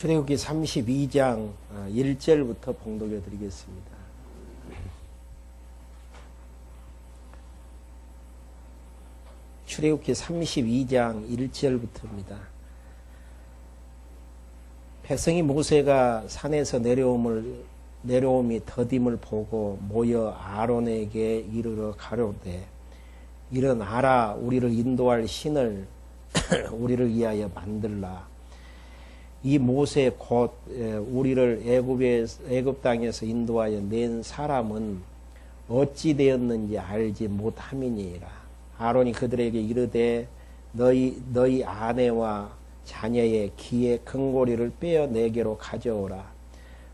출애굽기 32장 1절부터 봉독해 드리겠습니다. 출애굽기 32장 1절부터입니다. 백성이 모세가 산에서 내려옴이 더딤을 보고 모여 아론에게 이르러 가로되 일어나라, 우리를 인도할 신을 우리를 위하여 만들라. 이 모세 곧 우리를 애굽 땅에서 인도하여 낸 사람은 어찌 되었는지 알지 못함이니라. 아론이 그들에게 이르되 너희 아내와 자녀의 기의 금고리를 빼어 내게로 가져오라.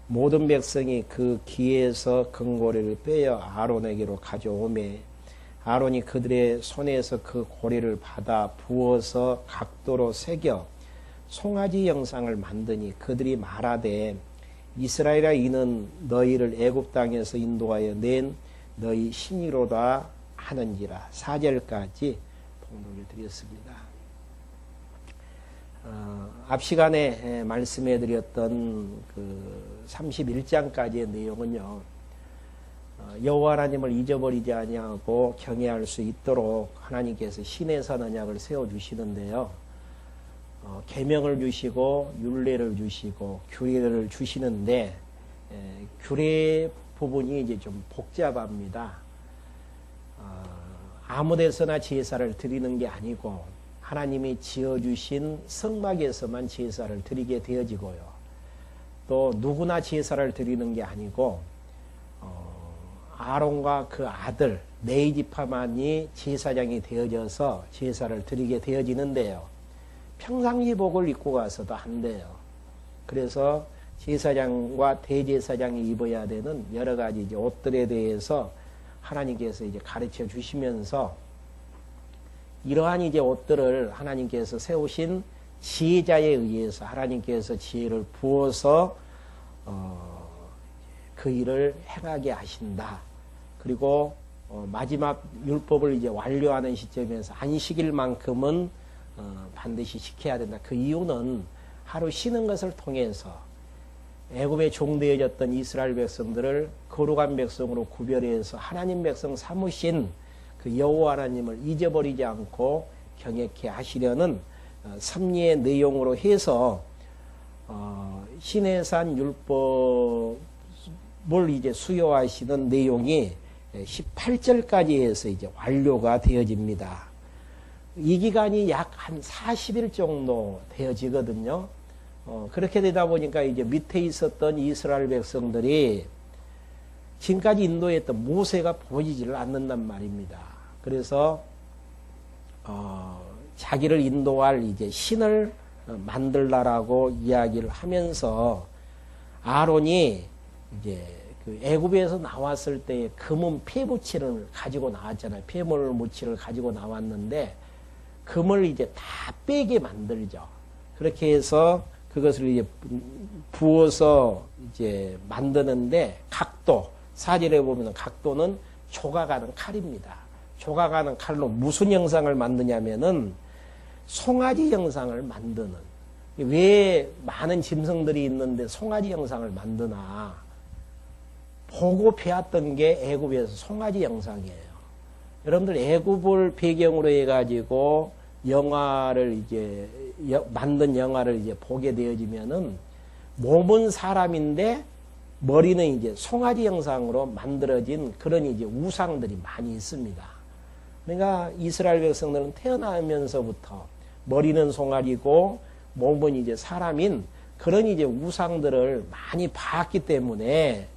모든 백성이 그 기에서 금고리를 빼어 아론에게로 가져오매 아론이 그들의 손에서 그 고리를 받아 부어서 각도로 새겨 송아지 형상을 만드니 그들이 말하되 이스라엘아, 이는 너희를 애굽 땅에서 인도하여 낸 너희 신이로다 하는지라. 4절까지 봉독을 드렸습니다. 앞 시간에 말씀해 드렸던 그 31장까지의 내용은요, 여호와 하나님을 잊어버리지 아니하고 경외할 수 있도록 하나님께서 신의 선 언약을 세워 주시는데요, 계명을 주시고 율례를 주시고 규례를 주시는데 규례 부분이 이제 좀 복잡합니다. 아무데서나 제사를 드리는 게 아니고 하나님이 지어주신 성막에서만 제사를 드리게 되어지고요. 또 누구나 제사를 드리는 게 아니고 아론과 그 아들 네 지파만이 제사장이 되어져서 제사를 드리게 되어지는데요. 평상시 복을 입고 가서도 안 돼요. 그래서 제사장과 대제사장이 입어야 되는 여러 가지 이제 옷들에 대해서 하나님께서 이제 가르쳐 주시면서 이러한 이제 옷들을 하나님께서 세우신 지혜자에 의해서 하나님께서 지혜를 부어서 그 일을 행하게 하신다. 그리고 마지막 율법을 이제 완료하는 시점에서 안식일만큼은 반드시 지켜야 된다. 그 이유는 하루 쉬는 것을 통해서 애굽에 종되어졌던 이스라엘 백성들을 거룩한 백성으로 구별해서 하나님 백성 삼으신 그 여호와 하나님을 잊어버리지 않고 경외케 하시려는 섭리의 내용으로 해서 시내산 율법을 이제 수요하시는 내용이 18절까지 해서 이제 완료가 되어집니다. 이 기간이 약 한 40일 정도 되어지거든요. 그렇게 되다 보니까 이제 밑에 있었던 이스라엘 백성들이 지금까지 인도했던 모세가 보이지를 않는단 말입니다. 그래서 자기를 인도할 이제 신을 만들라라고 이야기를 하면서 아론이 이제 그 애굽에서 나왔을 때 금은 폐무치를 가지고 나왔잖아요. 폐물무치를 가지고 나왔는데 금을 이제 다 빼게 만들죠. 그렇게 해서 그것을 이제 부어서 이제 만드는데 각도, 사진에 보면 각도는 조각하는 칼입니다. 조각하는 칼로 무슨 형상을 만드냐면은 송아지 형상을 만드는. 왜 많은 짐승들이 있는데 송아지 형상을 만드나? 보고 배웠던 게 애굽에서 송아지 형상이에요. 여러분들 애굽을 배경으로 해가지고 영화를 이제 만든 영화를 이제 보게 되어지면은 몸은 사람인데 머리는 이제 송아지 형상으로 만들어진 그런 이제 우상들이 많이 있습니다. 그러니까 이스라엘 백성들은 태어나면서부터 머리는 송아지고 몸은 이제 사람인 그런 이제 우상들을 많이 봤기 때문에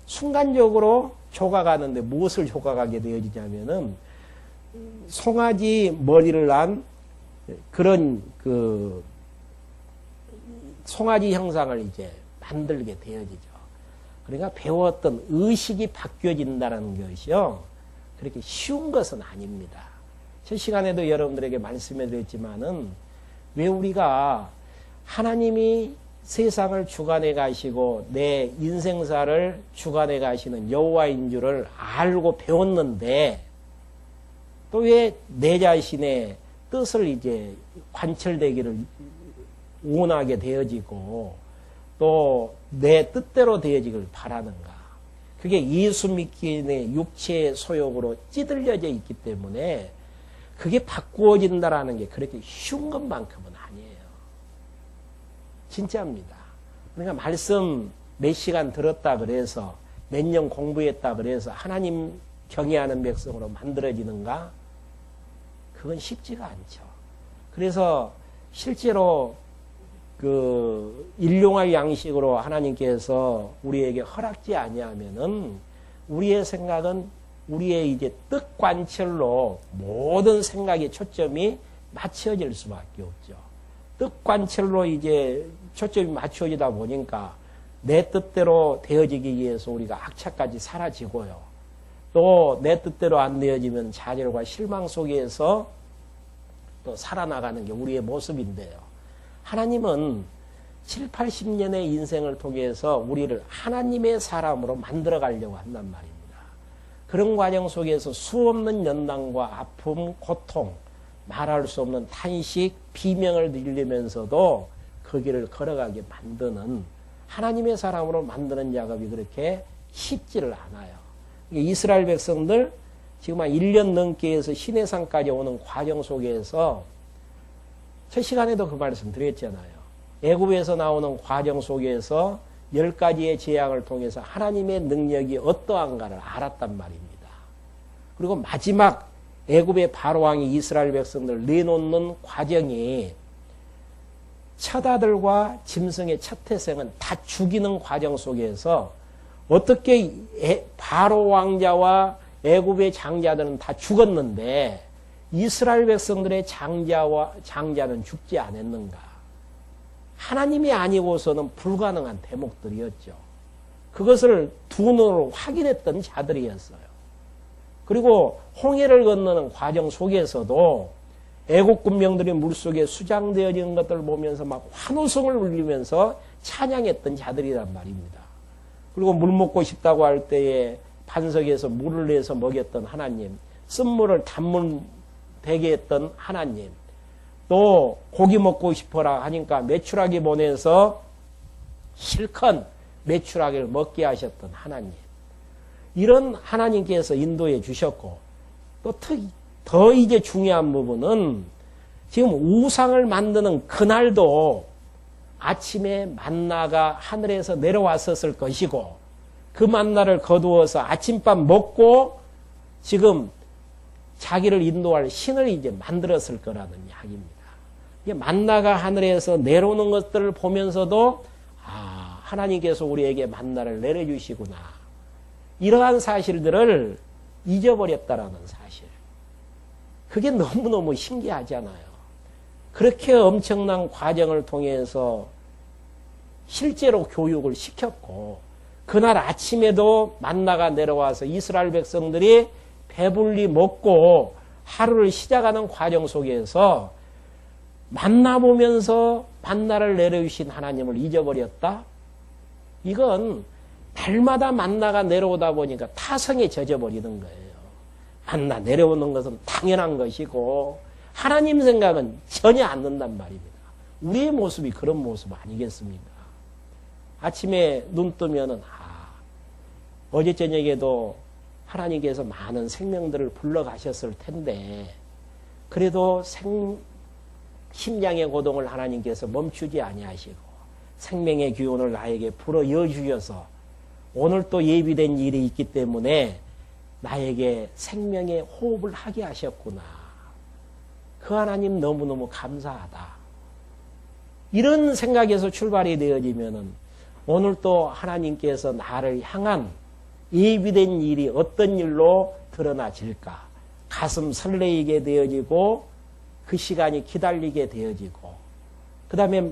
순간적으로 조각하는데 무엇을 조각하게 되어지냐면은 송아지 머리를 난 그런 그 송아지 형상을 이제 만들게 되어지죠. 그러니까 배웠던 의식이 바뀌어진다는 것이요, 그렇게 쉬운 것은 아닙니다. 첫 시간에도 여러분들에게 말씀해 드렸지만은 왜 우리가 하나님이 세상을 주관해 가시고 내 인생사를 주관해 가시는 여호와인 줄을 알고 배웠는데 또 왜 내 자신의 뜻을 이제 관철되기를 원하게 되어지고 또 내 뜻대로 되어지길 바라는가. 그게 예수 믿기의 육체의 소욕으로 찌들려져 있기 때문에 그게 바꾸어진다라는 게 그렇게 쉬운 것만큼은 아니에요. 진짜입니다. 그러니까 말씀 몇 시간 들었다 그래서 몇 년 공부했다 그래서 하나님 경외하는 백성으로 만들어지는가? 그건 쉽지가 않죠. 그래서 실제로 그 일용할 양식으로 하나님께서 우리에게 허락지 아니하면은 우리의 생각은 우리의 이제 뜻 관철로 모든 생각의 초점이 맞춰질 수밖에 없죠. 뜻 관철로 이제 초점이 맞춰지다 보니까 내 뜻대로 되어지기 위해서 우리가 악착까지 사라지고요. 또 내 뜻대로 안 되어지면 좌절과 실망 속에서 또 살아나가는 게 우리의 모습인데요. 하나님은 7, 80년의 인생을 통해서 우리를 하나님의 사람으로 만들어 가려고 한단 말입니다. 그런 과정 속에서 수없는 연단과 아픔, 고통, 말할 수 없는 탄식, 비명을 들리면서도 그 길을 걸어가게 만드는 하나님의 사람으로 만드는 작업이 그렇게 쉽지를 않아요. 이스라엘 백성들 지금 한 1년 넘게 해서 시내산까지 오는 과정 속에서 첫 시간에도 그 말씀 드렸잖아요. 애굽에서 나오는 과정 속에서 10가지의 재앙을 통해서 하나님의 능력이 어떠한가를 알았단 말입니다. 그리고 마지막 애굽의 바로왕이 이스라엘 백성들을 내놓는 과정이 첫 아들과 짐승의 첫 태생은 다 죽이는 과정 속에서 어떻게 바로 왕자와 애굽의 장자들은 다 죽었는데 이스라엘 백성들의 장자는 죽지 않았는가? 하나님이 아니고서는 불가능한 대목들이었죠. 그것을 두 눈으로 확인했던 자들이었어요. 그리고 홍해를 건너는 과정 속에서도 애국 군병들이 물속에 수장되어지는 것들을 보면서 막 환호성을 울리면서 찬양했던 자들이란 말입니다. 그리고 물 먹고 싶다고 할 때에 반석에서 물을 내서 먹였던 하나님, 쓴물을 단물 되게 했던 하나님, 또 고기 먹고 싶어라 하니까 메추라기 보내서 실컷 메추라기를 먹게 하셨던 하나님, 이런 하나님께서 인도해 주셨고, 또 더 이제 중요한 부분은 지금 우상을 만드는 그날도 아침에 만나가 하늘에서 내려왔었을 것이고 그 만나를 거두어서 아침밥 먹고 지금 자기를 인도할 신을 이제 만들었을 거라는 이야기입니다. 이게 만나가 하늘에서 내려오는 것들을 보면서도 하나님께서 우리에게 만나를 내려주시구나. 이러한 사실들을 잊어버렸다라는 사실. 그게 너무너무 신기하잖아요. 그렇게 엄청난 과정을 통해서 실제로 교육을 시켰고 그날 아침에도 만나가 내려와서 이스라엘 백성들이 배불리 먹고 하루를 시작하는 과정 속에서 만나 보면서 만나를 내려주신 하나님을 잊어버렸다? 이건 날마다 만나가 내려오다 보니까 타성에 젖어버리는 거예요. 만나 내려오는 것은 당연한 것이고 하나님 생각은 전혀 안 든단 말입니다. 우리의 모습이 그런 모습 아니겠습니까? 아침에 눈 뜨면은 어제 저녁에도 하나님께서 많은 생명들을 불러가셨을 텐데 그래도 심장의 고동을 하나님께서 멈추지 아니하시고 생명의 기운을 나에게 불어여 주셔서 오늘 또 예비된 일이 있기 때문에 나에게 생명의 호흡을 하게 하셨구나. 그 하나님 너무너무 감사하다. 이런 생각에서 출발이 되어지면은 오늘 또 하나님께서 나를 향한 예비된 일이 어떤 일로 드러나질까? 가슴 설레이게 되어지고 그 시간이 기다리게 되어지고 그 다음에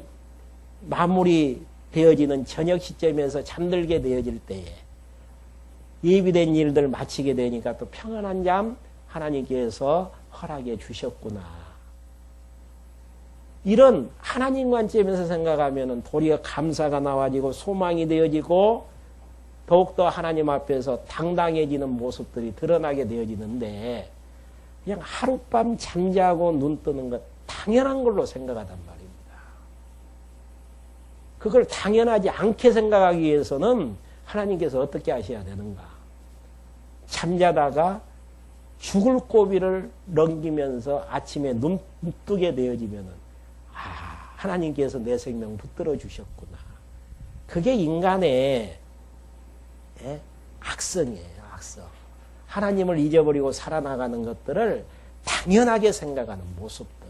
마무리 되어지는 저녁 시점에서 잠들게 되어질 때에 예비된 일들 마치게 되니까 또 평안한 잠 하나님께서 허락해 주셨구나. 이런 하나님 관점에서 생각하면 도리어 감사가 나와지고 소망이 되어지고 더욱더 하나님 앞에서 당당해지는 모습들이 드러나게 되어지는데 그냥 하룻밤 잠자고 눈 뜨는 것 당연한 걸로 생각하단 말입니다. 그걸 당연하지 않게 생각하기 위해서는 하나님께서 어떻게 하셔야 되는가? 잠자다가 죽을 고비를 넘기면서 아침에 눈 뜨게 되어지면은, 아, 하나님께서 내 생명 붙들어 주셨구나. 그게 인간의 악성이에요, 악성. 하나님을 잊어버리고 살아나가는 것들을 당연하게 생각하는 모습들.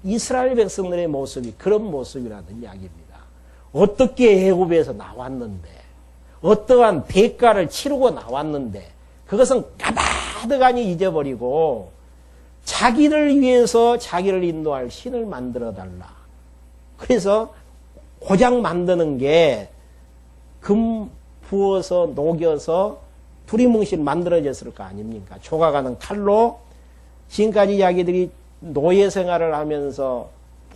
이스라엘 백성들의 모습이 그런 모습이라는 이야기입니다. 어떻게 애굽에서 나왔는데, 어떠한 대가를 치르고 나왔는데, 그것은 까마득하니 잊어버리고 자기를 위해서 자기를 인도할 신을 만들어 달라. 그래서 고장 만드는 게 금 부어서 녹여서 두리뭉실 만들어졌을 거 아닙니까? 조각하는 칼로. 지금까지 자기들이 노예 생활을 하면서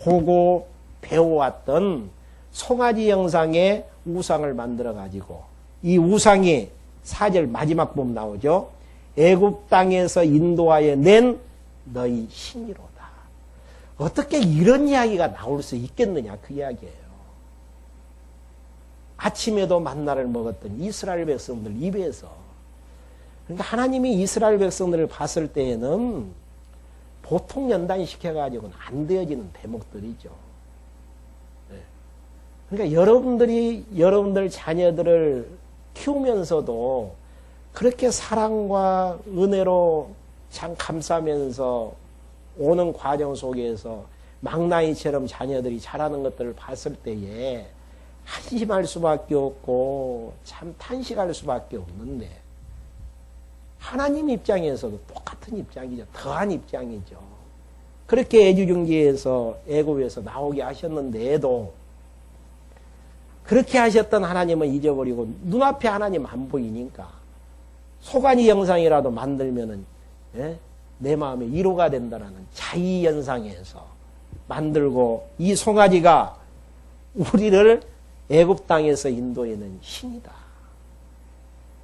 보고 배워왔던 송아지 형상의 우상을 만들어 가지고, 이 우상이 4절 마지막 부분 나오죠. 애굽 땅에서 인도하여 낸 너희 신이로다. 어떻게 이런 이야기가 나올 수 있겠느냐, 그 이야기예요. 아침에도 만나를 먹었던 이스라엘 백성들 입에서. 그러니까 하나님이 이스라엘 백성들을 봤을 때에는 보통 연단시켜가지고는 안 되어지는 대목들이죠. 그러니까 여러분들 자녀들을 키우면서도 그렇게 사랑과 은혜로 참 감싸면서 오는 과정 속에서 망나니처럼 자녀들이 자라는 것들을 봤을 때에 한심할 수밖에 없고 참 탄식할 수밖에 없는데, 하나님 입장에서도 똑같은 입장이죠. 더한 입장이죠. 그렇게 애주중지에서 애굽에서 나오게 하셨는데도 그렇게 하셨던 하나님은 잊어버리고 눈앞에 하나님 안 보이니까 소관이 형상이라도 만들면은 내 마음에 위로가 된다라는 자의연상에서 만들고, 이 송아지가 우리를 애굽 땅에서 인도해낸 신이다.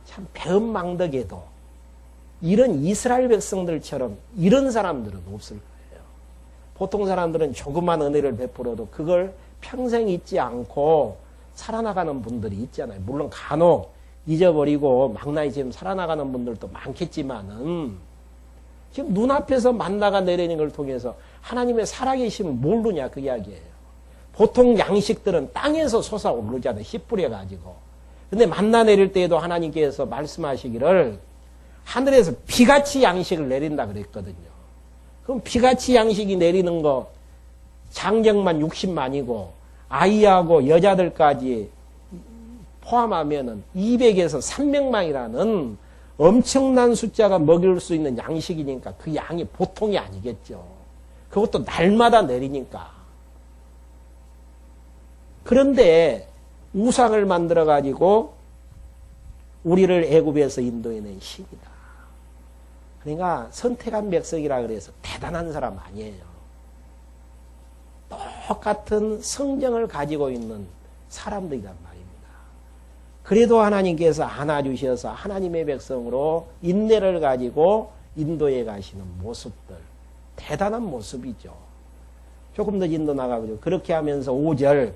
참 배은망덕에도 이런 이스라엘 백성들처럼 이런 사람들은 없을 거예요. 보통 사람들은 조그만 은혜를 베풀어도 그걸 평생 잊지 않고 살아나가는 분들이 있잖아요. 물론 간혹 잊어버리고 망나니처럼 살아나가는 분들도 많겠지만은, 지금 눈앞에서 만나가 내리는 걸 통해서 하나님의 살아계심을 모르냐, 그 이야기예요. 보통 양식들은 땅에서 솟아오르잖아요. 씨 뿌려가지고. 근데 만나 내릴 때에도 하나님께서 말씀하시기를 하늘에서 비같이 양식을 내린다 그랬거든요. 그럼 비같이 양식이 내리는 거 장정만 60만이고 아이하고 여자들까지 포함하면은 200에서 300만이라는 엄청난 숫자가 먹일 수 있는 양식이니까 그 양이 보통이 아니겠죠. 그것도 날마다 내리니까. 그런데 우상을 만들어 가지고 우리를 애굽에서 인도해낸 신이다. 그러니까 선택한 백성이라 그래서 대단한 사람 아니에요. 똑같은 성정을 가지고 있는 사람들이란 말입니다. 그래도 하나님께서 안아주셔서 하나님의 백성으로 인내를 가지고 인도해 가시는 모습들, 대단한 모습이죠. 조금 더 진도 나가보죠. 그렇게 하면서 5절,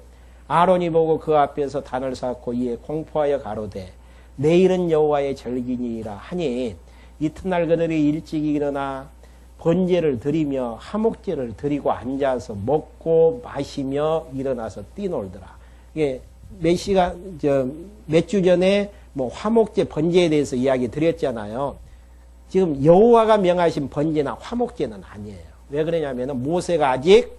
아론이 보고 그 앞에서 단을 쌓고 이에 공포하여 가로되 내일은 여호와의 절기니라 하니, 이튿날 그들이 일찍 일어나 번제를 드리며 화목제를 드리고 앉아서 먹고 마시며 일어나서 뛰놀더라. 이게 몇 주 전에 뭐 화목제 번제에 대해서 이야기 드렸잖아요. 지금 여호와가 명하신 번제나 화목제는 아니에요. 왜 그러냐면은 모세가 아직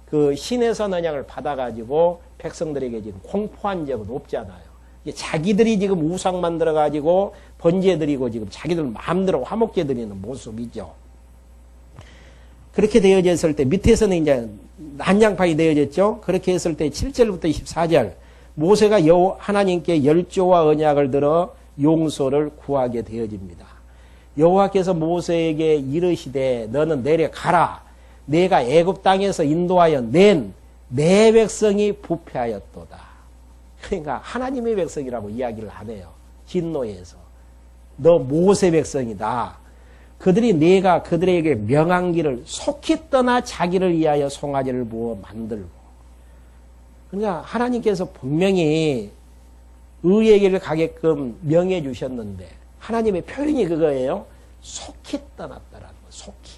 그 신의 선언약을 받아가지고 백성들에게 지금 공포한 적은 없잖아요. 자기들이 지금 우상 만들어가지고 번제 드리고 지금 자기들 마음대로 화목제 드리는 모습이죠. 그렇게 되어졌을 때 밑에서는 이제 난장판이 되어졌죠. 그렇게 했을 때 7절부터 24절, 모세가 하나님께 열조와 언약을 들어 용서를 구하게 되어집니다. 여호와께서 모세에게 이르시되 너는 내려가라. 내가 애굽 땅에서 인도하여 낸 내 백성이 부패하였도다. 그러니까 하나님의 백성이라고 이야기를 안 해요. 진노에서. 너 모세 백성이다. 그들이 내가 그들에게 명한 길을 속히 떠나 자기를 위하여 송아지를 부어 만들고 그러니까 하나님께서 분명히 의에게를 가게끔 명해 주셨는데 하나님의 표현이 그거예요. 속히 떠났다라는 거. 속히.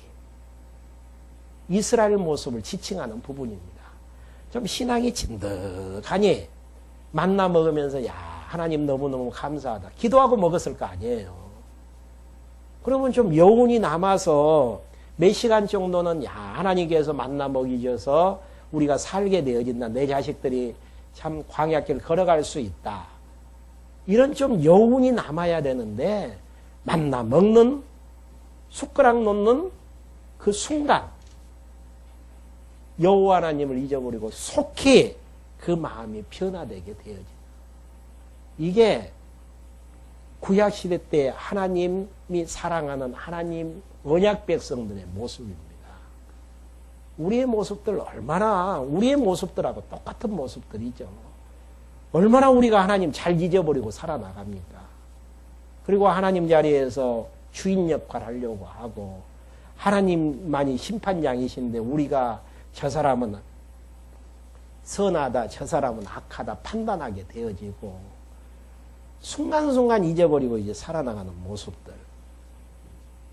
이스라엘 모습을 지칭하는 부분입니다. 좀 신앙이 진득하니 만나 먹으면서 야 하나님 너무너무 감사하다. 기도하고 먹었을 거 아니에요. 그러면 좀 여운이 남아서 몇 시간 정도는 야 하나님께서 만나 먹이셔서 우리가 살게 되어진다. 내 자식들이 참 광야길 걸어갈 수 있다. 이런 좀 여운이 남아야 되는데 만나 먹는 숟가락 놓는 그 순간 여호와 하나님을 잊어버리고 속히 그 마음이 변화되게 되어진다. 이게 구약시대 때 하나님이 사랑하는 하나님 언약 백성들의 모습입니다. 우리의 모습들 얼마나 우리의 모습들하고 똑같은 모습들이죠. 얼마나 우리가 하나님 잘 잊어버리고 살아나갑니까? 그리고 하나님 자리에서 주인 역할 하려고 하고 하나님만이 심판장이신데 우리가 저 사람은 선하다 저 사람은 악하다 판단하게 되어지고 순간순간 잊어버리고 이제 살아나가는 모습들.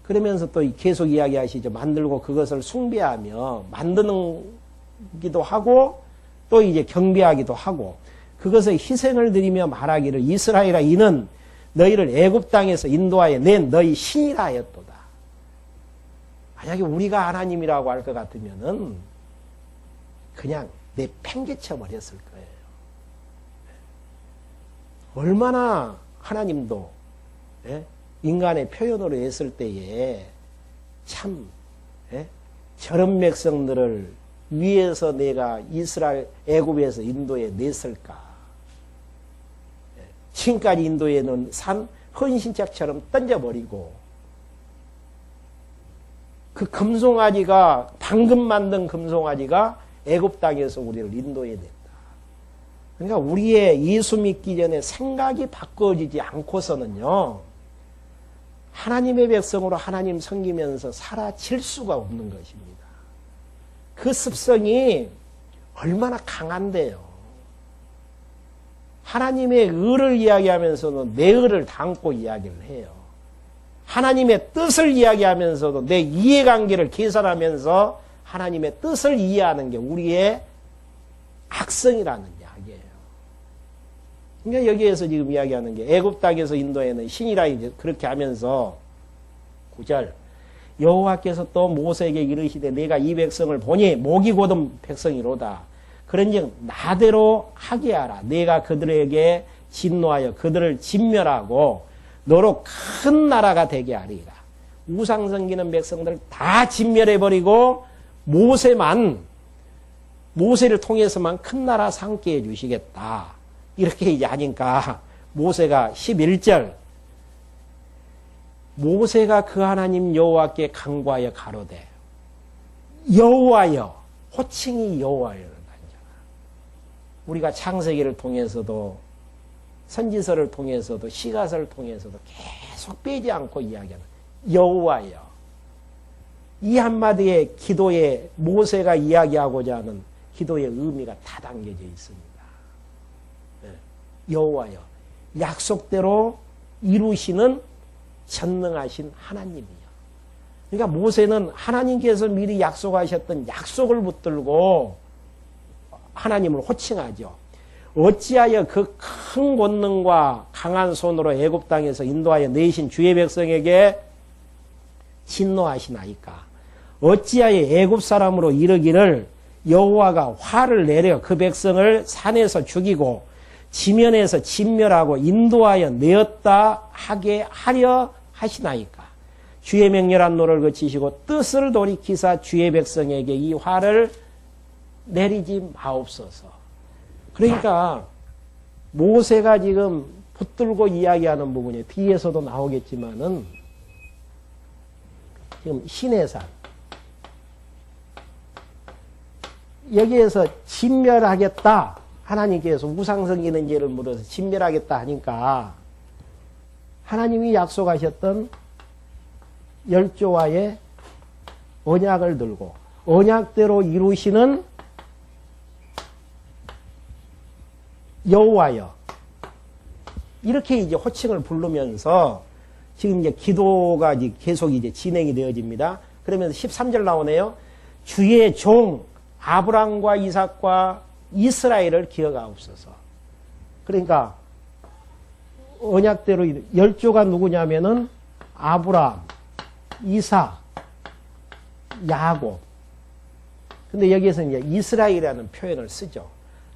그러면서 또 계속 이야기하시죠. 만들고 그것을 숭배하며 만드는 기도 하고 또 이제 경배하기도 하고 그것을 희생을 드리며 말하기를 이스라엘아 이는 너희를 애굽 땅에서 인도하여 낸 너희 신이라 하였도다. 만약에 우리가 하나님이라고 할 것 같으면은 그냥 내팽개쳐 버렸을 거예요. 얼마나 하나님도 인간의 표현으로 했을 때에 참 저런 백성들을 위에서 내가 이스라엘 애굽에서 인도에 냈을까. 지금까지 인도에는 산 헌신짝처럼 던져버리고 그 금송아지가 방금 만든 금송아지가 애굽 땅에서 우리를 인도에 냈다. 그러니까 우리의 예수 믿기 전에 생각이 바꿔지지 않고서는요. 하나님의 백성으로 하나님 섬기면서 사라질 수가 없는 것입니다. 그 습성이 얼마나 강한데요. 하나님의 의를 이야기하면서도 내 의를 담고 이야기를 해요. 하나님의 뜻을 이야기하면서도 내 이해관계를 계산하면서 하나님의 뜻을 이해하는 게 우리의 악성이라는 이야기예요. 그러니까 여기에서 지금 이야기하는 게 애굽 땅에서 인도에는 신이라 이제 그렇게 하면서 9절 여호와께서 또 모세에게 이르시되 내가 이 백성을 보니 목이 곧은 백성이로다. 그런즉 나대로 하게 하라. 내가 그들에게 진노하여 그들을 진멸하고 너로 큰 나라가 되게 하리라. 우상 섬기는 백성들을 다 진멸해버리고 모세를 통해서만 큰 나라 삼게 해주시겠다. 이렇게 이제 하니까 모세가 11절 모세가 그 하나님 여호와께 간구하여 가로되 여호와여 호칭이 여호와여. 우리가 창세기를 통해서도 선지서를 통해서도 시가서를 통해서도 계속 빼지 않고 이야기하는 여호와여. 이 한마디의 기도에 모세가 이야기하고자 하는 기도의 의미가 다 담겨져 있습니다. 여호와여. 약속대로 이루시는 전능하신 하나님이요. 그러니까 모세는 하나님께서 미리 약속하셨던 약속을 붙들고 하나님을 호칭하죠. 어찌하여 그 큰 권능과 강한 손으로 애굽 땅에서 인도하여 내신 주의 백성에게 진노하시나이까. 어찌하여 애굽 사람으로 이르기를 여호와가 화를 내려 그 백성을 산에서 죽이고 지면에서 진멸하고 인도하여 내었다 하게 하려 하시나이까. 주의 맹렬한 노를 거치시고 뜻을 돌이키사 주의 백성에게 이 화를 내리지 마옵소서. 그러니까 모세가 지금 붙들고 이야기하는 부분이 뒤에서도 나오겠지만은 지금 시내산 여기에서 진멸하겠다. 하나님께서 우상 섬기는 죄를 물어서 진멸하겠다 하니까 하나님이 약속하셨던 열조와의 언약을 들고 언약대로 이루시는 여호와여. 이렇게 이제 호칭을 부르면서 지금 이제 기도가 이제 계속 이제 진행이 되어집니다. 그러면서 13절 나오네요. 주의 종 아브람과 이삭과 이스라엘을 기억하옵소서. 그러니까 언약대로 10조가 누구냐면은 아브람, 이삭, 야곱. 근데 여기에서 이제 이스라엘이라는 표현을 쓰죠.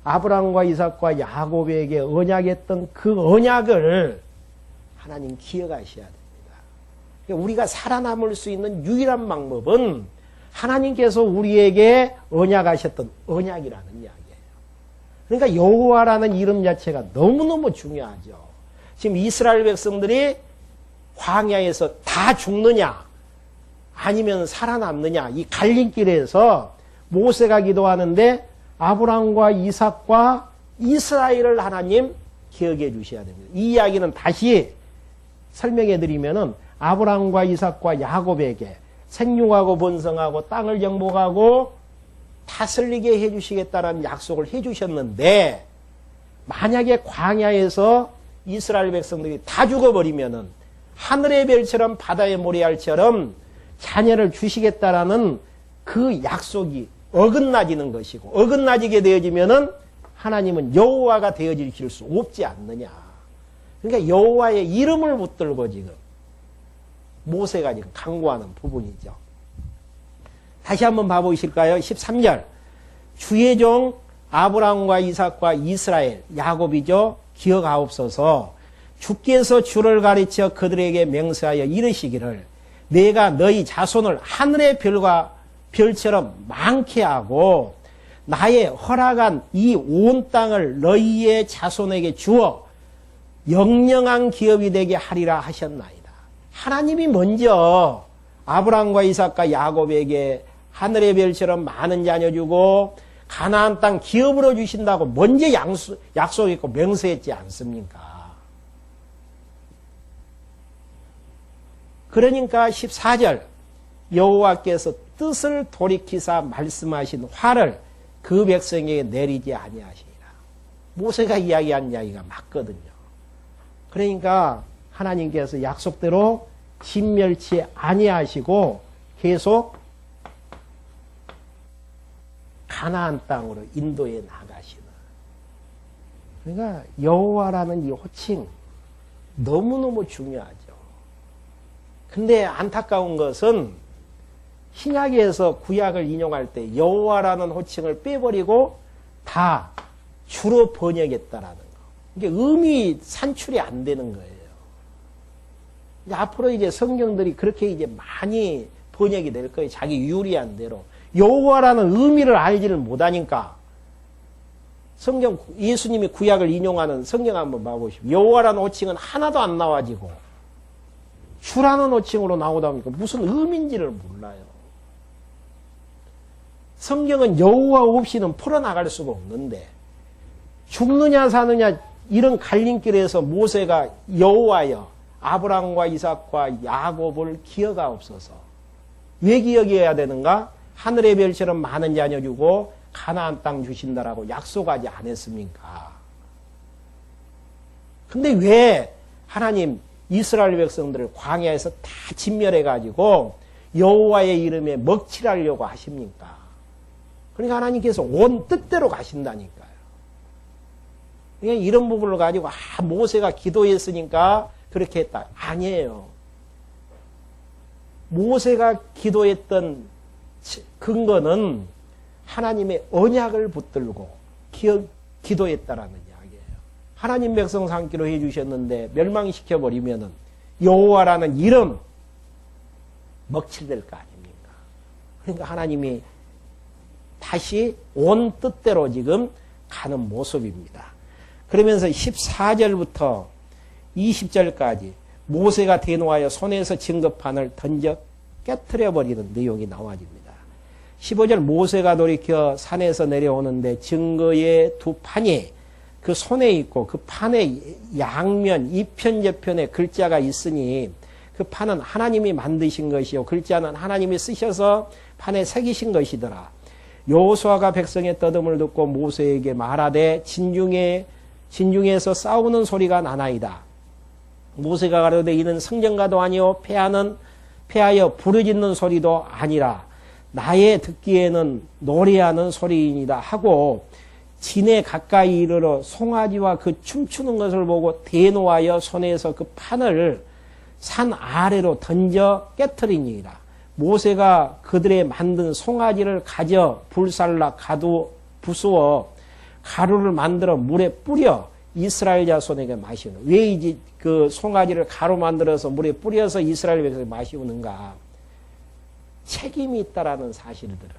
아브람과 이삭과 야곱에게 언약했던 그 언약을 하나님 기억하셔야 됩니다. 그러니까 우리가 살아남을 수 있는 유일한 방법은 하나님께서 우리에게 언약하셨던 언약이라는 이야기예요. 그러니까 여호와라는 이름 자체가 너무너무 중요하죠. 지금 이스라엘 백성들이 광야에서 다 죽느냐 아니면 살아남느냐 이 갈림길에서 모세가 기도하는데 아브람과 이삭과 이스라엘을 하나님 기억해 주셔야 됩니다. 이 이야기는 다시 설명해 드리면은 아브람과 이삭과 야곱에게 생육하고 번성하고 땅을 정복하고 다스리게 해 주시겠다라는 약속을 해 주셨는데 만약에 광야에서 이스라엘 백성들이 다 죽어버리면은 하늘의 별처럼 바다의 모래알처럼 자녀를 주시겠다라는 그 약속이 어긋나지는 것이고 어긋나지게 되어지면은 하나님은 여호와가 되어질 수 없지 않느냐. 그러니까 여호와의 이름을 붙들고 지금 모세가 지금 강구하는 부분이죠. 다시 한번 봐보실까요? 13절 주의 종 아브람과 이삭과 이스라엘 야곱이죠. 기억하옵소서. 주께서 주를 가르쳐 그들에게 맹세하여 이르시기를 내가 너희 자손을 하늘의 별과 별처럼 많게 하고 나의 허락한 이 온 땅을 너희의 자손에게 주어 영영한 기업이 되게 하리라 하셨나이다. 하나님이 먼저 아브람과 이삭과 야곱에게 하늘의 별처럼 많은 자녀 주고 가나안 땅 기업으로 주신다고 먼저 약속했고 명세했지 않습니까? 그러니까 14절 여호와께서 뜻을 돌이키사 말씀하신 화를 그 백성에게 내리지 아니하시리라. 모세가 이야기한 이야기가 맞거든요. 그러니까 하나님께서 약속대로 진멸치 아니하시고 계속 가나안 땅으로 인도해 나가시는. 그러니까 여호와라는 이 호칭 너무너무 중요하죠. 근데 안타까운 것은 신약에서 구약을 인용할 때 여호와라는 호칭을 빼버리고 다 주로 번역했다라는 거. 이게 의미 산출이 안 되는 거예요. 이제 앞으로 이제 성경들이 그렇게 이제 많이 번역이 될 거예요. 자기 유리한 대로. 여호와라는 의미를 알지를 못하니까 성경 예수님이 구약을 인용하는 성경 한번 봐보십시오. 여호와라는 호칭은 하나도 안 나와지고 주라는 호칭으로 나오다 보니까 무슨 의미인지를 몰라요. 성경은 여호와 없이는 풀어나갈 수가 없는데 죽느냐 사느냐 이런 갈림길에서 모세가 여호와여 아브람과 이삭과 야곱을 기억하옵소서. 왜 기억해야 되는가? 하늘의 별처럼 많은 자녀 주고 가나안 땅 주신다라고 약속하지 않았습니까? 근데 왜 하나님 이스라엘 백성들을 광야에서 다 진멸해가지고 여호와의 이름에 먹칠하려고 하십니까? 그러니까 하나님께서 온 뜻대로 가신다니까요. 그러니까 이런 부분을 가지고 모세가 기도했으니까 그렇게 했다. 아니에요. 모세가 기도했던 근거는 하나님의 언약을 붙들고 기도했다라는 이야기예요. 하나님 백성 삼기로 해주셨는데 멸망시켜버리면은 여호와라는 이름 먹칠될 거 아닙니까? 그러니까 하나님이 다시 온 뜻대로 지금 가는 모습입니다. 그러면서 14절부터 20절까지 모세가 대노하여 손에서 증거판을 던져 깨트려버리는 내용이 나와집니다. 15절 모세가 돌이켜 산에서 내려오는데 증거의 두 판이 그 손에 있고 그 판의 양면 이편 저편에 글자가 있으니 그 판은 하나님이 만드신 것이요 글자는 하나님이 쓰셔서 판에 새기신 것이더라. 여호수아가 백성의 떠듦을 듣고 모세에게 말하되 진중에 진중에서 싸우는 소리가 나나이다. 모세가 가로되 이는 성전가도 아니요 패하여 부르짖는 소리도 아니라 나의 듣기에는 노래하는 소리이니다 하고 진에 가까이 이르러 송아지와 그 춤추는 것을 보고 대노하여 손에서 그 판을 산 아래로 던져 깨트리니라. 모세가 그들의 만든 송아지를 가져 불살라 가두 부수어 가루를 만들어 물에 뿌려 이스라엘 자손에게 마시는. 왜 이제 그 송아지를 가루 만들어서 물에 뿌려서 이스라엘 백성에게 마시는가? 책임이 있다라는 사실들을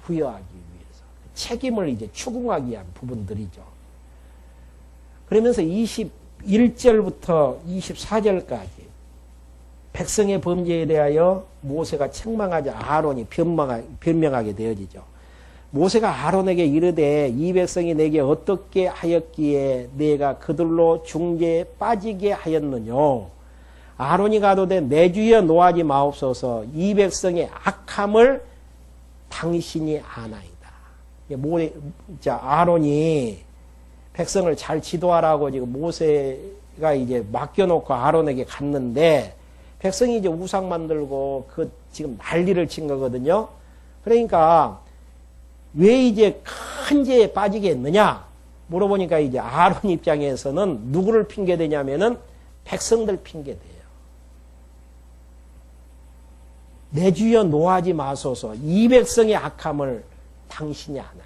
부여하기 위해서 책임을 이제 추궁하기 위한 부분들이죠. 그러면서 21절부터 24절까지 백성의 범죄에 대하여 모세가 책망하자 아론이 변명하게 되어지죠. 모세가 아론에게 이르되 이 백성이 내게 어떻게 하였기에 내가 그들로 중재에 빠지게 하였느뇨. 아론이 가로되 내 주여 노하지 마옵소서. 이 백성의 악함을 당신이 아나이다. 자, 아론이 백성을 잘 지도하라고 지금 모세가 이제 맡겨놓고 아론에게 갔는데 백성이 이제 우상 만들고 지금 난리를 친 거거든요. 그러니까 왜 이제 큰 죄에 빠지게 했느냐 물어보니까 이제 아론 입장에서는 누구를 핑계대냐면은 백성들 핑계대요. 내 주여 노하지 마소서. 이 백성의 악함을 당신이 아나이다.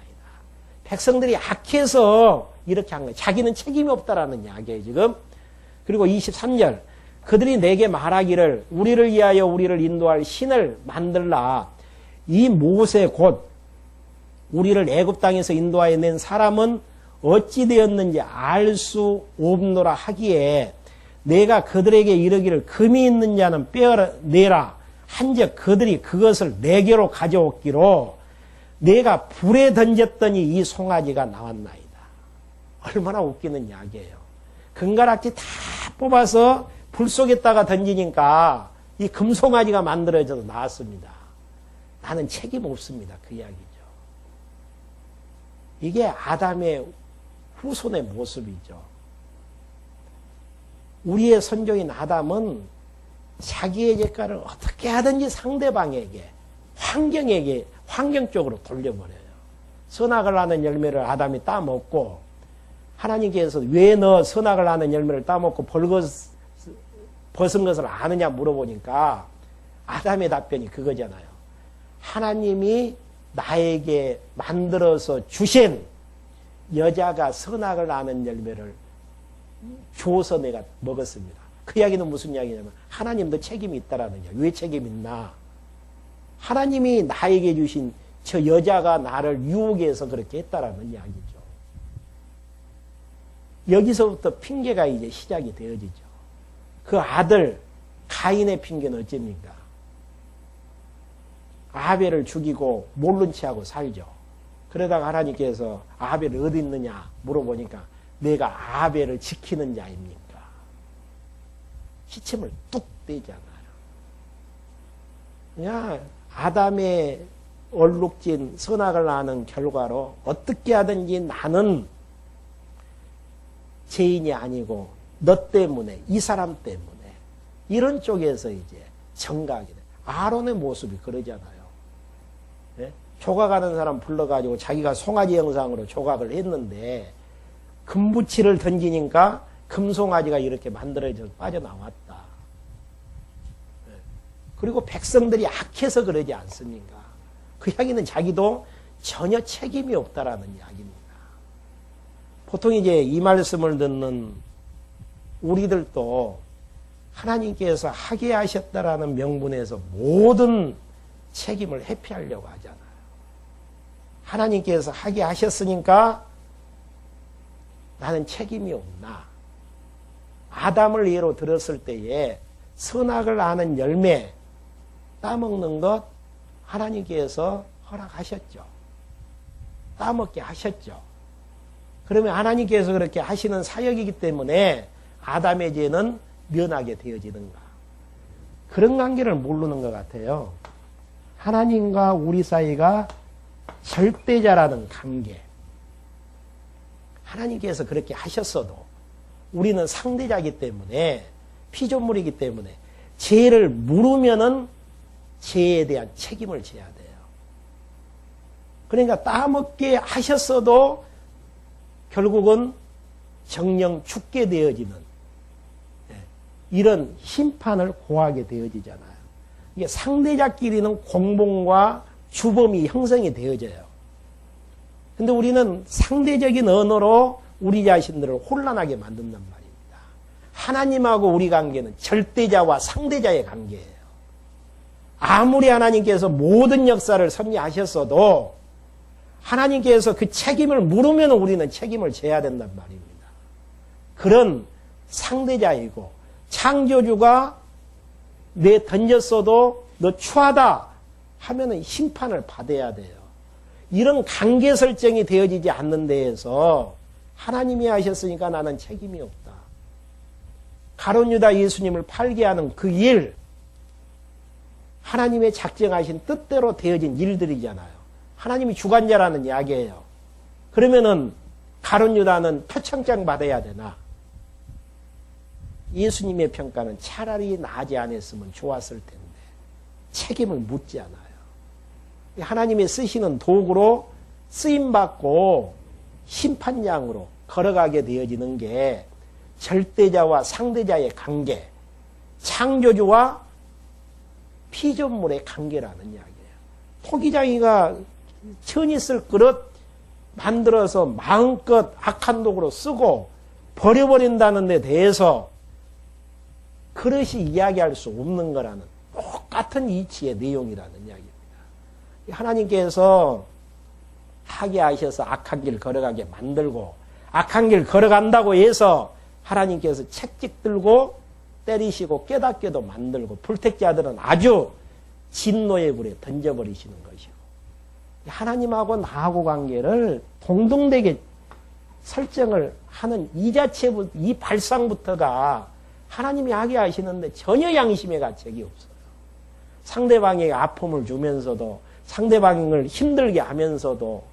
백성들이 악해서 이렇게 한 거예요. 자기는 책임이 없다라는 이야기예요, 지금. 그리고 23절. 그들이 내게 말하기를 우리를 위하여 우리를 인도할 신을 만들라. 이 모세 곧 우리를 애굽 땅에서 인도하여 낸 사람은 어찌 되었는지 알 수 없노라 하기에 내가 그들에게 이르기를 금이 있는 자는 빼어내라. 한즉 그들이 그것을 내게로 가져오기로 내가 불에 던졌더니 이 송아지가 나왔나이다. 얼마나 웃기는 이야기예요. 금가락지 다 뽑아서 불 속에다가 던지니까 이 금송아지가 만들어져서 나왔습니다. 나는 책임 없습니다. 그 이야기죠. 이게 아담의 후손의 모습이죠. 우리의 선조인 아담은 자기의 죄가를 어떻게 하든지 상대방에게, 환경 쪽으로 돌려버려요. 선악을 하는 열매를 아담이 따먹고 하나님께서 왜 너 선악을 하는 열매를 따먹고 벗은 것을 아느냐 물어보니까 아담의 답변이 그거잖아요. 하나님이 나에게 만들어서 주신 여자가 선악을 아는 열매를 주어서 내가 먹었습니다. 그 이야기는 무슨 이야기냐면 하나님도 책임이 있다라는 이야기. 왜 책임이 있나? 하나님이 나에게 주신 저 여자가 나를 유혹해서 그렇게 했다라는 이야기죠. 여기서부터 핑계가 이제 시작이 되어지죠. 그 아들 가인의 핑계는 어쩝니까? 아벨을 죽이고 모른 체하고 살죠. 그러다가 하나님께서 아벨이 어디 있느냐 물어보니까 내가 아벨을 지키는 자입니까? 시침을 뚝 떼잖아요. 그냥 아담의 얼룩진 선악을 아는 결과로 어떻게 하든지 나는 죄인이 아니고 너 때문에, 이 사람 때문에 이런 쪽에서 이제 정각이 돼. 아론의 모습이 그러잖아요. 네? 조각하는 사람 불러가지고 자기가 송아지 형상으로 조각을 했는데 금부치를 던지니까 금송아지가 이렇게 만들어져서 빠져나왔다. 네. 그리고 백성들이 악해서 그러지 않습니까? 그 이야기는 자기도 전혀 책임이 없다라는 이야기입니다. 보통 이제 이 말씀을 듣는 우리들도 하나님께서 하게 하셨다라는 명분에서 모든 책임을 회피하려고 하잖아요. 하나님께서 하게 하셨으니까 나는 책임이 없나. 아담을 예로 들었을 때에 선악을 아는 열매 따먹는 것 하나님께서 허락하셨죠. 따먹게 하셨죠. 그러면 하나님께서 그렇게 하시는 사역이기 때문에 아담의 죄는 면하게 되어지는가. 그런 관계를 모르는 것 같아요. 하나님과 우리 사이가 절대자라는 관계. 하나님께서 그렇게 하셨어도 우리는 상대자이기 때문에, 피조물이기 때문에 죄를 물으면은 죄에 대한 책임을 져야 돼요. 그러니까 따먹게 하셨어도 결국은 정령 죽게 되어지는 이런 심판을 고하게 되어지잖아요. 이게 상대자끼리는 공봉과 주범이 형성이 되어져요. 근데 우리는 상대적인 언어로 우리 자신들을 혼란하게 만든단 말입니다. 하나님하고 우리 관계는 절대자와 상대자의 관계예요. 아무리 하나님께서 모든 역사를 섭리하셨어도 하나님께서 그 책임을 물으면 우리는 책임을 져야 된단 말입니다. 그런 상대자이고, 창조주가 내 던졌어도 너 추하다 하면은 심판을 받아야 돼요. 이런 관계 설정이 되어지지 않는 데에서 하나님이 하셨으니까 나는 책임이 없다. 가룟 유다 예수님을 팔게 하는 그 일, 하나님의 작정하신 뜻대로 되어진 일들이잖아요. 하나님이 주관자라는 이야기예요. 그러면은 가룟 유다는 표창장 받아야 되나? 예수님의 평가는 차라리 나지 않았으면 좋았을 텐데 책임을 묻지 않아요. 하나님의 쓰시는 도구로 쓰임받고 심판장으로 걸어가게 되어지는 게 절대자와 상대자의 관계, 창조주와 피조물의 관계라는 이야기예요. 토기장이가 천이 쓸 그릇 만들어서 마음껏 악한 도구로 쓰고 버려버린다는 데 대해서 그릇이 이야기할 수 없는 거라는 똑같은 이치의 내용이라는 이야기입니다. 하나님께서 하게 하셔서 악한 길 걸어가게 만들고, 악한 길 걸어간다고 해서 하나님께서 책찍 들고 때리시고 깨닫게도 만들고, 불택자들은 아주 진노의 불에 던져버리시는 것이고, 하나님하고 나하고 관계를 동등되게 설정을 하는 이 자체부터, 이 발상부터가 하나님이 하게 하시는데 전혀 양심의 가책이 없어요. 상대방에게 아픔을 주면서도, 상대방을 힘들게 하면서도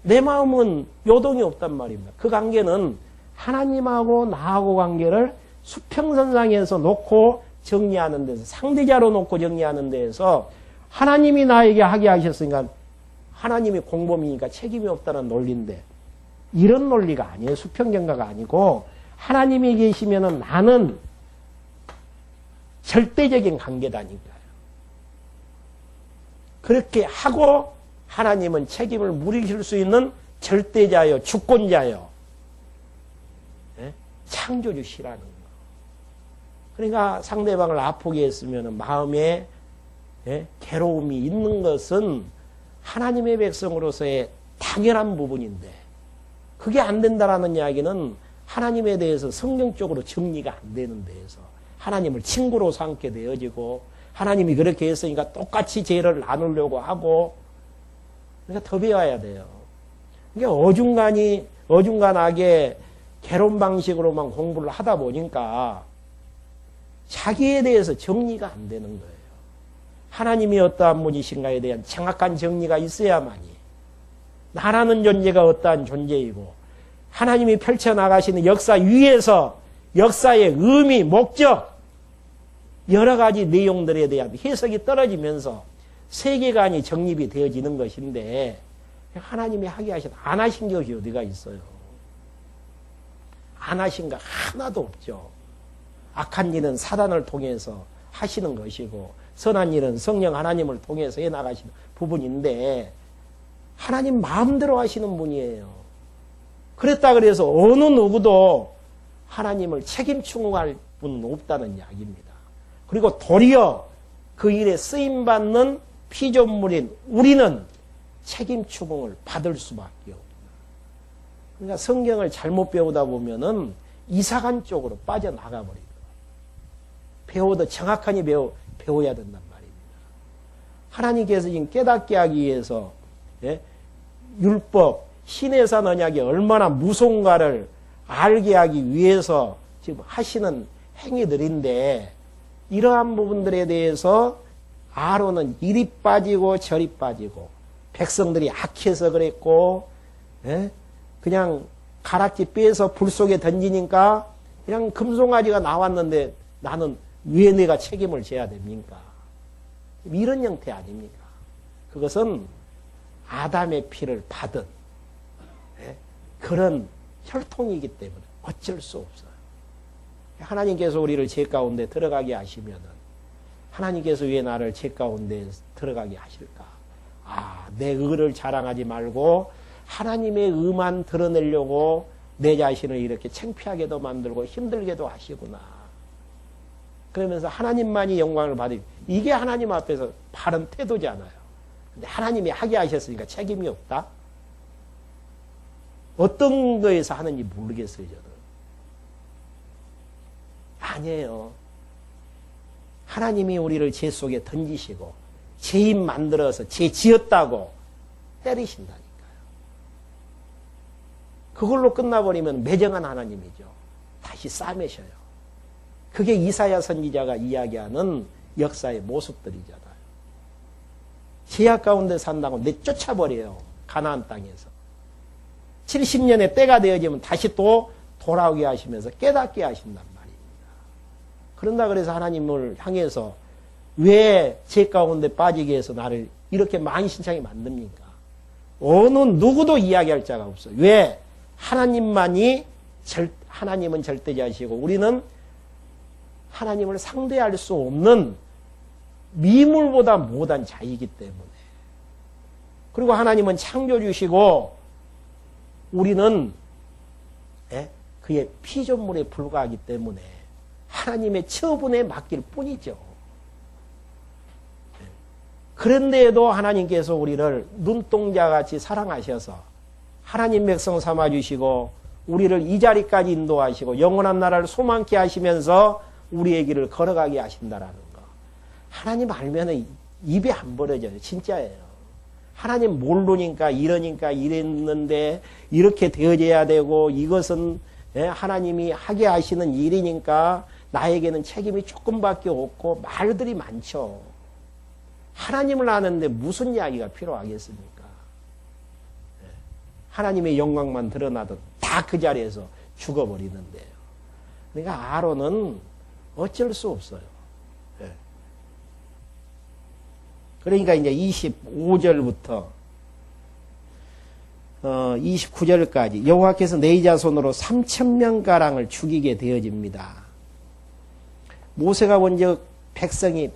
내 마음은 요동이 없단 말입니다. 그 관계는 하나님하고 나하고 관계를 수평선상에서 놓고 정리하는 데서, 상대자로 놓고 정리하는 데에서 하나님이 나에게 하게 하셨으니까 하나님이 공범이니까 책임이 없다는 논리인데, 이런 논리가 아니에요. 수평경가가 아니고, 하나님이 계시면은 나는 절대적인 관계다니까요. 그렇게 하고 하나님은 책임을 물으실 수 있는 절대자요, 주권자요, 창조주시라는 거. 그러니까 상대방을 아프게 했으면 마음에 괴로움이 있는 것은 하나님의 백성으로서의 당연한 부분인데, 그게 안 된다라는 이야기는 하나님에 대해서 성경적으로 정리가 안 되는 데에서 하나님을 친구로 삼게 되어지고, 하나님이 그렇게 했으니까 똑같이 죄를 나누려고 하고, 그러니까 더 배워야 돼요. 그러니까 어중간하게 개론 방식으로만 공부를 하다 보니까 자기에 대해서 정리가 안 되는 거예요. 하나님이 어떠한 분이신가에 대한 정확한 정리가 있어야만이 나라는 존재가 어떠한 존재이고, 하나님이 펼쳐나가시는 역사 위에서 역사의 의미, 목적, 여러 가지 내용들에 대한 해석이 떨어지면서 세계관이 정립이 되어지는 것인데, 하나님이 하게 안 하신 것이 어디가 있어요? 안 하신 거 하나도 없죠. 악한 일은 사단을 통해서 하시는 것이고, 선한 일은 성령 하나님을 통해서 해나가시는 부분인데, 하나님 마음대로 하시는 분이에요. 그랬다 그래서 어느 누구도 하나님을 책임 추궁할 분은 없다는 이야기입니다. 그리고 도리어 그 일에 쓰임받는 피조물인 우리는 책임 추궁을 받을 수밖에 없다. 그러니까 성경을 잘못 배우다 보면은 이사간 쪽으로 빠져나가 버리고, 배워도 정확하게 배워야 된단 말입니다. 하나님께서 지금 깨닫게 하기 위해서 율법, 신의 산 언약이 얼마나 무서운가를 알게 하기 위해서 지금 하시는 행위들인데, 이러한 부분들에 대해서 아론은 이리 빠지고 저리 빠지고, 백성들이 악해서 그랬고, 그냥 가락지 빼서 불 속에 던지니까 그냥 금송아지가 나왔는데 나는 왜 내가 책임을 져야 됩니까? 이런 형태 아닙니까? 그것은 아담의 피를 받은 그런 혈통이기 때문에 어쩔 수 없어요. 하나님께서 우리를 죄 가운데 들어가게 하시면은 하나님께서 왜 나를 죄 가운데 들어가게 하실까? 내 의를 자랑하지 말고 하나님의 의만 드러내려고 내 자신을 이렇게 창피하게도 만들고 힘들게도 하시구나. 그러면서 하나님만이 영광을 받으니 이게 하나님 앞에서 바른 태도잖아요. 근데 하나님이 하게 하셨으니까 책임이 없다? 어떤 거에서 하는지 모르겠어요, 저는. 아니에요. 하나님이 우리를 죄 속에 던지시고 죄인 만들어서 죄 지었다고 때리신다니까요. 그걸로 끝나버리면 매정한 하나님이죠. 다시 싸매셔요. 그게 이사야 선지자가 이야기하는 역사의 모습들이잖아요. 죄악 가운데 산다고 내쫓아버려요. 가나안 땅에서. 70년의 때가 되어지면 다시 또 돌아오게 하시면서 깨닫게 하신단 말입니다. 그런다 그래서 하나님을 향해서 왜 죄 가운데 빠지게 해서 나를 이렇게 만신창이 만듭니까? 어느 누구도 이야기할 자가 없어요. 왜? 하나님은 절대자시고 우리는 하나님을 상대할 수 없는 미물보다 못한 자이기 때문에. 그리고 하나님은 창조주시고 우리는 그의 피조물에 불과하기 때문에 하나님의 처분에 맡길 뿐이죠. 그런데도 하나님께서 우리를 눈동자같이 사랑하셔서 하나님 백성 삼아주시고 우리를 이 자리까지 인도하시고 영원한 나라를 소망케 하시면서 우리의 길을 걸어가게 하신다라는 거. 하나님 알면 입에 안 벌어져요. 진짜예요. 하나님 모르니까 이러니까 이랬는데 이렇게 되어져야 되고 이것은 하나님이 하게 하시는 일이니까 나에게는 책임이 조금밖에 없고 말들이 많죠. 하나님을 아는데 무슨 이야기가 필요하겠습니까? 하나님의 영광만 드러나도 다 그 자리에서 죽어버리는데요. 그러니까 아론은 어쩔 수 없어요. 그러니까 이제 25절부터 29절까지 여호와께서 네 자손으로 3,000명가량을 죽이게 되어집니다. 모세가 먼저 백성이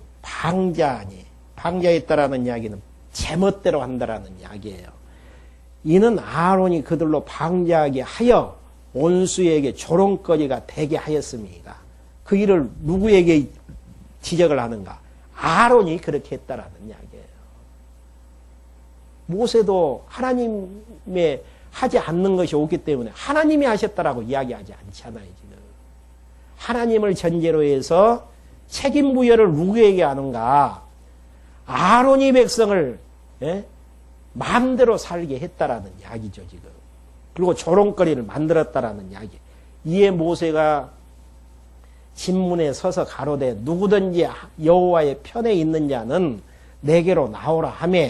방자했다라는 이야기는 제멋대로 한다라는 이야기예요. 이는 아론이 그들로 방자하게 하여 온수에게 조롱거리가 되게 하였습니다. 그 일을 누구에게 지적을 하는가? 아론이 그렇게 했다라는 이야기예요. 모세도 하나님의 하지 않는 것이 없기 때문에 하나님이 하셨다라고 이야기하지 않잖아요, 지금. 하나님을 전제로 해서 책임 부여를 누구에게 하는가? 아론이 백성을 마음대로 살게 했다라는 이야기죠, 지금. 그리고 조롱거리를 만들었다라는 이야기. 이에 모세가 진문에 서서 가로되 누구든지 여호와의 편에 있는 자는 내게로 나오라 하며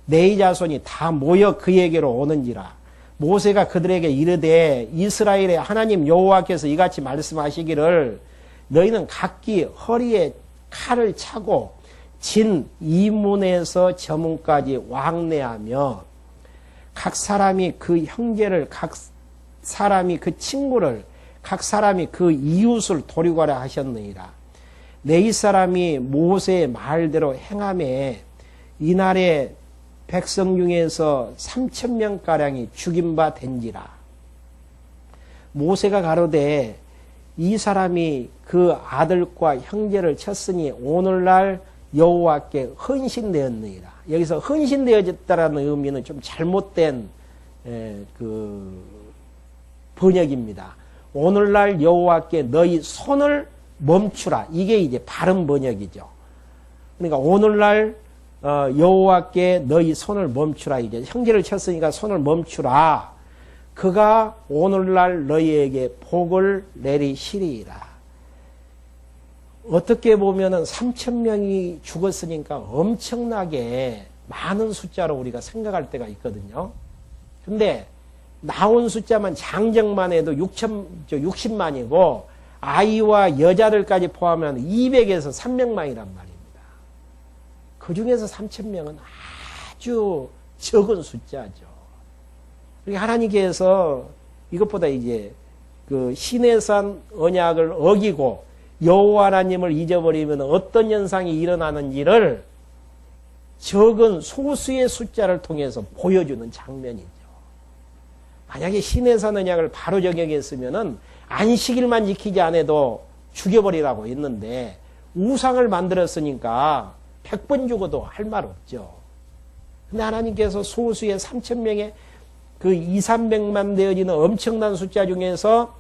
네 자손이 다 모여 그에게로 오는지라. 모세가 그들에게 이르되 이스라엘의 하나님 여호와께서 이같이 말씀하시기를 너희는 각기 허리에 칼을 차고 진 이문에서 저문까지 왕래하며 각 사람이 그 형제를 각 사람이 그 친구를 각 사람이 그 이웃을 도리가라 하셨느니라. 네 사람이 모세의 말대로 행하매 이날에 백성 중에서 3,000명가량이 죽인 바 된지라. 모세가 가로되 이 사람이 그 아들과 형제를 쳤으니 오늘날 여호와께 헌신되었느니라. 여기서 헌신되어졌다라는 의미는 좀 잘못된 그 번역입니다. 오늘날 여호와께 너희 손을 멈추라. 이게 이제 바른 번역이죠. 그러니까 오늘날 여호와께 너희 손을 멈추라. 이제 형제를 쳤으니까 손을 멈추라. 그가 오늘날 너희에게 복을 내리시리이다. 어떻게 보면은 3,000명이 죽었으니까 엄청나게 많은 숫자로 우리가 생각할 때가 있거든요. 근데 나온 숫자만 장정만 해도 60만이고 아이와 여자들까지 포함하면 200에서 300만이란 말입니다. 그 중에서 3,000명은 아주 적은 숫자죠. 그러니까 하나님께서 이것보다 이제 그 시내산 언약을 어기고 여호와 하나님을 잊어버리면 어떤 현상이 일어나는지를 적은 소수의 숫자를 통해서 보여주는 장면이죠. 만약에 시내산 언약을 바로 적용했으면은 안식일만 지키지 않아도 죽여버리라고 했는데 우상을 만들었으니까 100번 죽어도 할 말 없죠. 근데 하나님께서 소수의 3,000명의 그 200~300만 되어지는 엄청난 숫자 중에서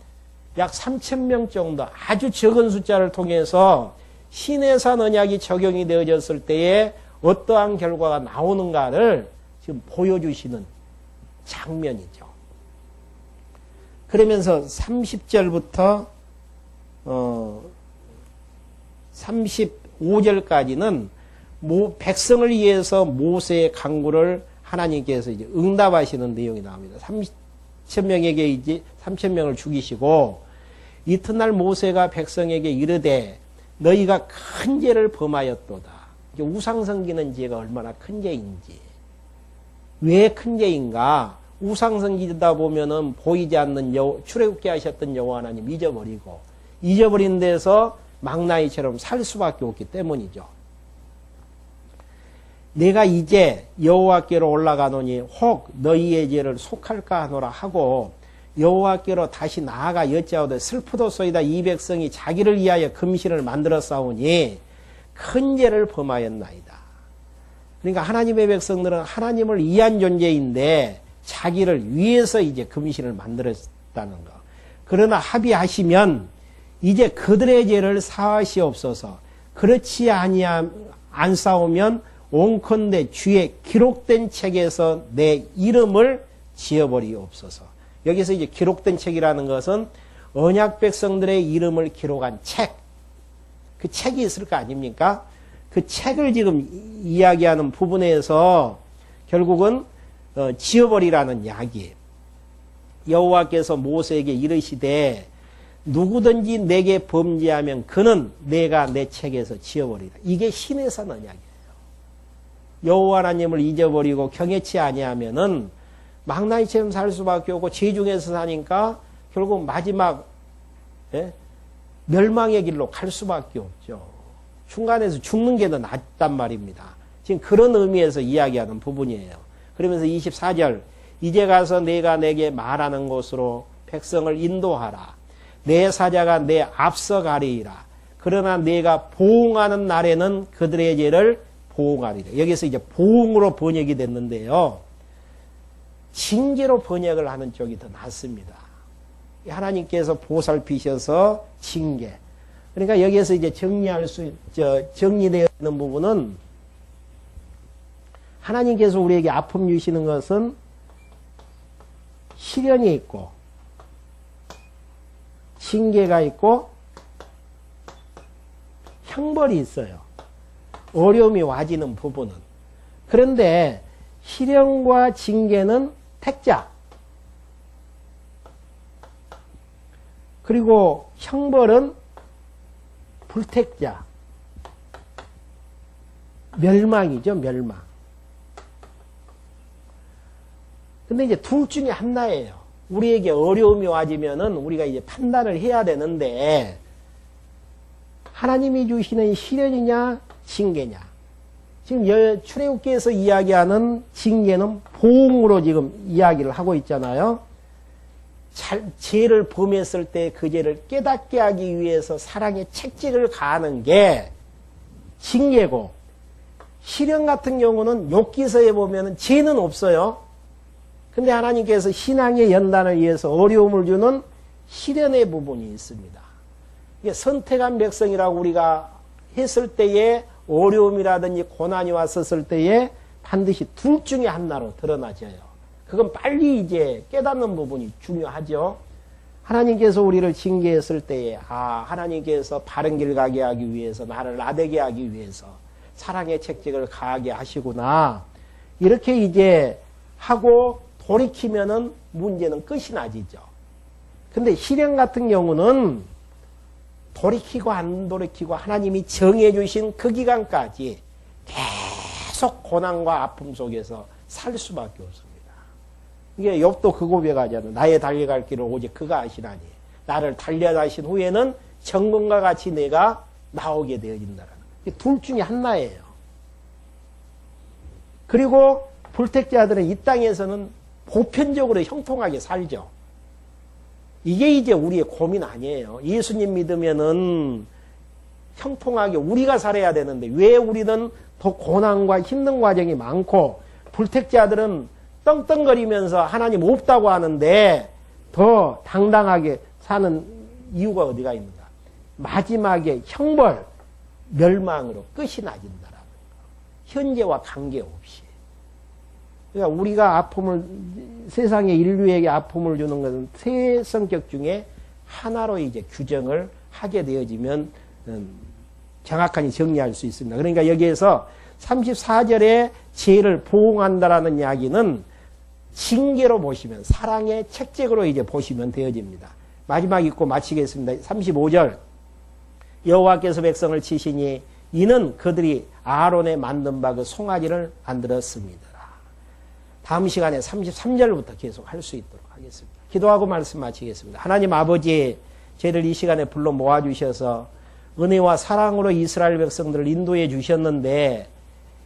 약 3,000명 정도 아주 적은 숫자를 통해서 시내산 언약이 적용이 되어졌을 때에 어떠한 결과가 나오는가를 지금 보여주시는 장면이죠. 그러면서 30절부터 35절까지는 백성을 위해서 모세의 간구를 하나님께서 이제 응답하시는 내용이 나옵니다. 3,000명에게 이제 3,000명을 죽이시고 이튿날 모세가 백성에게 이르되 너희가 큰 죄를 범하였도다. 우상 섬기는 죄가 얼마나 큰 죄인지. 왜 큰 죄인가? 우상 섬기다 보면은 보이지 않는 출애굽게 하셨던 여호와 하나님 잊어버리고 잊어버린 데서 망나니처럼 살 수밖에 없기 때문이죠. 내가 이제 여호와께로 올라가노니 혹 너희의 죄를 속할까 하노라 하고 여호와께로 다시 나아가 여짜오되 슬프도소이다 이 백성이 자기를 위하여 금신을 만들어 싸우니 큰 죄를 범하였나이다. 그러니까 하나님의 백성들은 하나님을 위한 존재인데 자기를 위해서 이제 금신을 만들었다는 거. 그러나 합의하시면 이제 그들의 죄를 사하시옵소서. 그렇지 안 싸우면 온컨대 주의 기록된 책에서 내 이름을 지어버리옵소서. 여기서 이제 기록된 책이라는 것은 언약 백성들의 이름을 기록한 책. 그 책이 있을 거 아닙니까? 그 책을 지금 이야기하는 부분에서 결국은 지어버리라는 이야기. 여호와께서 모세에게 이르시되 누구든지 내게 범죄하면 그는 내가 내 책에서 지어버리라. 이게 시내산 언약이에요. 여호와 하나님을 잊어버리고 경외치 아니하면은 망나니처럼 살 수밖에 없고 죄 중에서 사니까 결국 마지막 멸망의 길로 갈 수밖에 없죠. 중간에서 죽는 게 더 낫단 말입니다. 지금 그런 의미에서 이야기하는 부분이에요. 그러면서 24절 이제 가서 내가 내게 말하는 곳으로 백성을 인도하라. 내 사자가 내 앞서 가리이라. 그러나 내가 보응하는 날에는 그들의 죄를 보응하리라. 여기서 이제 보응으로 번역이 됐는데요. 징계로 번역을 하는 쪽이 더 낫습니다. 하나님께서 보살피셔서 징계. 그러니까 여기에서 이제 정리되어 있는 부분은 하나님께서 우리에게 아픔 주시는 것은 시련이 있고 징계가 있고 형벌이 있어요. 어려움이 와지는 부분은. 그런데 시련과 징계는 택자. 그리고 형벌은 불택자. 멸망이죠, 멸망. 근데 이제 둘 중에 하나예요. 우리에게 어려움이 와지면은 우리가 이제 판단을 해야 되는데, 하나님이 주시는 시련이냐, 징계냐. 지금 출애굽기에서 이야기하는 징계는 보응으로 지금 이야기를 하고 있잖아요. 죄를 범했을 때 그 죄를 깨닫게 하기 위해서 사랑의 책찍을 가하는 게 징계고, 시련 같은 경우는 욥기서에 보면은 죄는 없어요. 근데 하나님께서 신앙의 연단을 위해서 어려움을 주는 시련의 부분이 있습니다. 이게 선택한 백성이라고 우리가 했을 때에 어려움이라든지 고난이 왔었을 때에 반드시 둘 중에 하나로 드러나져요. 그건 빨리 이제 깨닫는 부분이 중요하죠. 하나님께서 우리를 징계했을 때에 하나님께서 바른 길 가게 하기 위해서 나를 나대게 하기 위해서 사랑의 책찍을 가하게 하시구나. 이렇게 이제 하고 돌이키면은 문제는 끝이 나지죠. 근데 실행 같은 경우는 돌이키고 안 돌이키고 하나님이 정해주신 그 기간까지 계속 고난과 아픔 속에서 살 수밖에 없습니다. 이게 욥도 그 고백하잖아요. 나의 달려갈 길을 오직 그가 아시나니 나를 달려가신 후에는 정금과 같이 내가 나오게 되어진다라는 둘 중에 하나예요. 그리고 불택자들은 이 땅에서는 보편적으로 형통하게 살죠. 이게 이제 우리의 고민 아니에요. 예수님 믿으면은 형통하게 우리가 살아야 되는데 왜 우리는 더 고난과 힘든 과정이 많고 불택자들은 떵떵거리면서 하나님 없다고 하는데 더 당당하게 사는 이유가 어디가 있는가? 마지막에 형벌, 멸망으로 끝이 나진다라는 거. 현재와 관계없이. 그러니까 우리가 아픔을 세상의 인류에게 아픔을 주는 것은 세 성격 중에 하나로 이제 규정을 하게 되어지면 정확하게 정리할 수 있습니다. 그러니까 여기에서 34절에 죄를 보응한다라는 이야기는 징계로 보시면 사랑의 책책으로 이제 보시면 되어집니다. 마지막 읽고 마치겠습니다. 35절 여호와께서 백성을 치시니 이는 그들이 아론의 만든 바 그 송아지를 만들었습니다. 다음 시간에 33절부터 계속 할 수 있도록 하겠습니다. 기도하고 말씀 마치겠습니다. 하나님 아버지, 저희를 이 시간에 불러 모아주셔서 은혜와 사랑으로 이스라엘 백성들을 인도해 주셨는데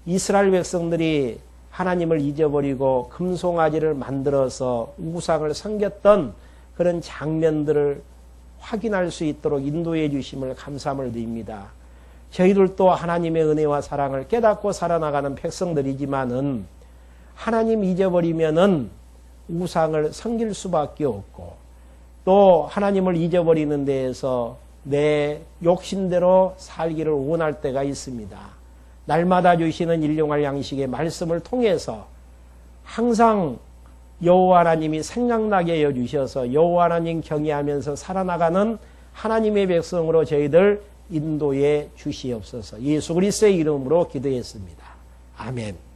이스라엘 백성들이 하나님을 잊어버리고 금송아지를 만들어서 우상을 섬겼던 그런 장면들을 확인할 수 있도록 인도해 주심을 감사함을 드립니다. 저희들도 하나님의 은혜와 사랑을 깨닫고 살아나가는 백성들이지만은 하나님 잊어버리면은 우상을 섬길 수밖에 없고 또 하나님을 잊어버리는 데에서 내 욕심대로 살기를 원할 때가 있습니다. 날마다 주시는 일용할 양식의 말씀을 통해서 항상 여호와 하나님이 생각나게 해주셔서 여호와 하나님 경외하면서 살아나가는 하나님의 백성으로 저희들 인도해 주시옵소서. 예수 그리스도의 이름으로 기도했습니다. 아멘.